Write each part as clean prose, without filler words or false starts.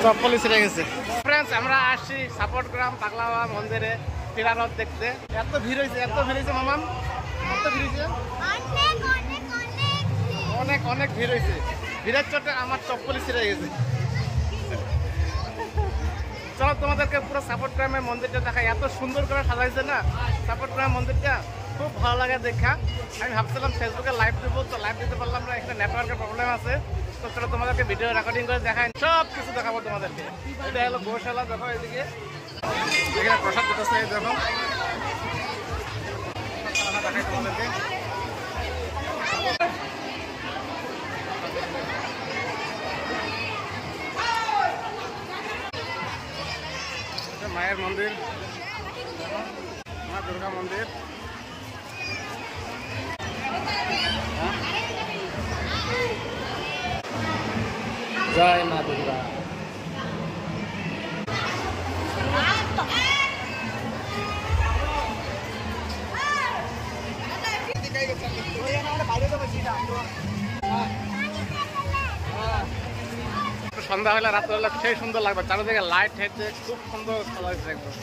চপ্পলই ছিঁড়ে গেছে। ফ্রেন্ডস, আমরা আসছি সাপোর্ট গ্রাম পাগলা বাবা মন্দিরে ফিরারত দেখতে। এত ভিড় হয়েছে, এত ভিড় হয়েছে মামাম, এত ভিড় হয়েছে, অনেক অনেক ভিড় হয়েছে। ভিড়ের চোটে আমার চপ্পলই ছিঁড়ে গেছে। চলো তোমাদেরকে পুরো সাপোর্ট গ্রামের মন্দিরটা দেখাই। এত সুন্দর করে সাজাইছে না সাপোর্ট গ্রামের মন্দিরটা, খুব ভালো লাগে দেখা। আমি ভাবছিলাম ফেসবুকে লাইভ দেবো, তো লাইভ দিতে পারলাম না, এখানে নেটওয়ার্কের প্রবলেম আছে। তো চলো তোমাদেরকে ভিডিও রেকর্ডিং করে দেখাই, সব কিছু দেখাবো তোমাদেরকে। এটা হলো গোশালা, দেখো এদিকে এখানে প্রসাদ দিতেছে, দেখো দেখাই তোমাদেরকে। মায়ের মন্দির, মা দুর্গা মন্দির। জয় মা দুর্গা। সন্ধ্যা হলে রাত্রে হলে সেই সুন্দর লাগবে, চারিদিকে লাইট হেঁটে খুব সুন্দর লাগছে একদম।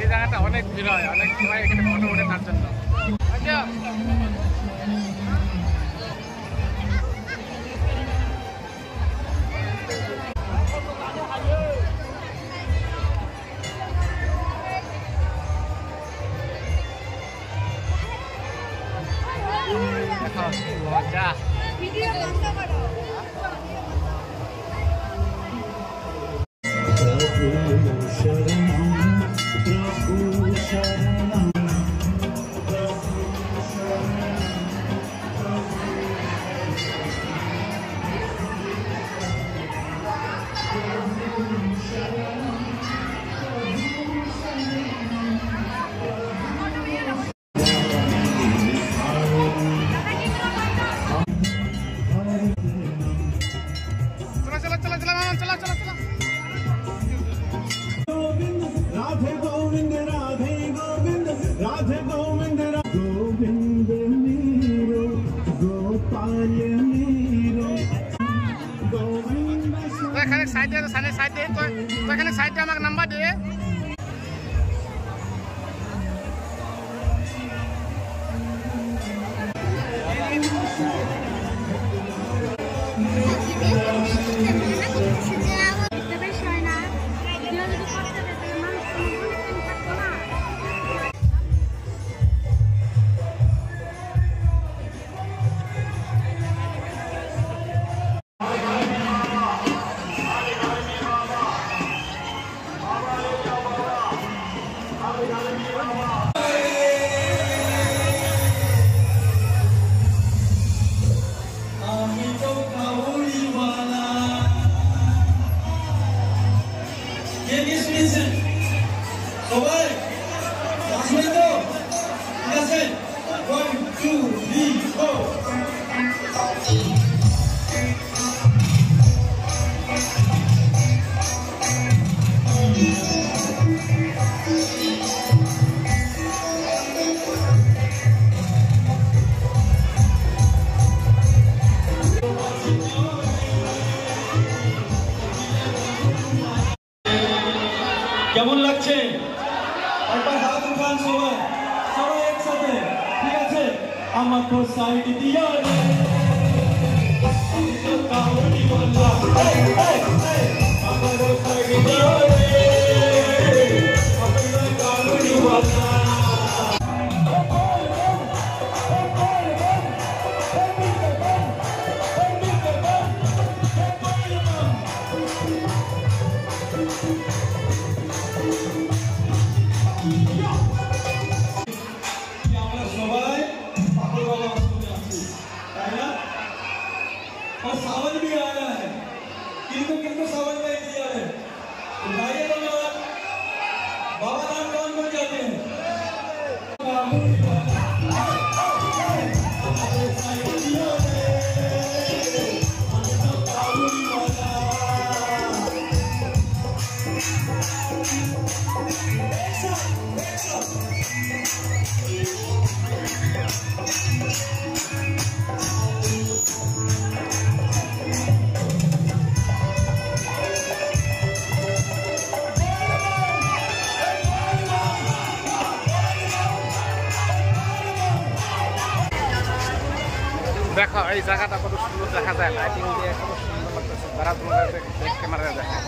এই জায়গাটা অনেক ভিড় হয়, অনেক সময় এখানে ফটো ওঠে তার জন্য। মজা। এখানে সাইডে তো এখানে সাইডে আমাকে নাম্বার দিয়ে কেমন লাগছে? একবার হাত উঠান সবাই, সবাই একসাথে, ঠিক আছে? আমার তো সাইড দিয়া কাউরি বললা, আমার সাইড দিয়া আমার কাউরি বললা। और सावन भी आया है, किनको किनको सावन नहीं दिया है? দেখো এই জায়গাটা কত সুন্দর দেখা যায়, লাইটিং দিয়ে কত সুন্দর লাগতেছে। তারা তোমাদের ক্যামেরা দেখায়।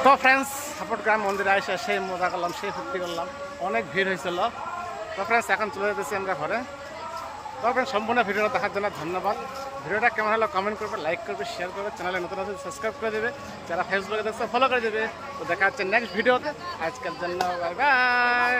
তো ফ্রেন্ডস, সাপোর্ট গ্রাম মন্দিরে এসে সেই মজা করলাম, সেই ফুর্তি করলাম, অনেক ভিড় হয়েছিল। তো ফ্রেন্ডস, এখন চলে যেতেছি আমরা ঘরে। তো ফ্রেন্ডস, সম্পূর্ণ ভিডিওটা দেখার জন্য ধন্যবাদ। ভিডিওটা কেমন হলো কমেন্ট করবে, লাইক করবে, শেয়ার করবে, চ্যানেলে নতুন নতুন সাবস্ক্রাইব করে দেবে, যারা ফেসবুকে দেখছে ফলো করে দেবে। তো দেখা হচ্ছে নেক্সট ভিডিওতে। আজকের জন্য বাই বাই।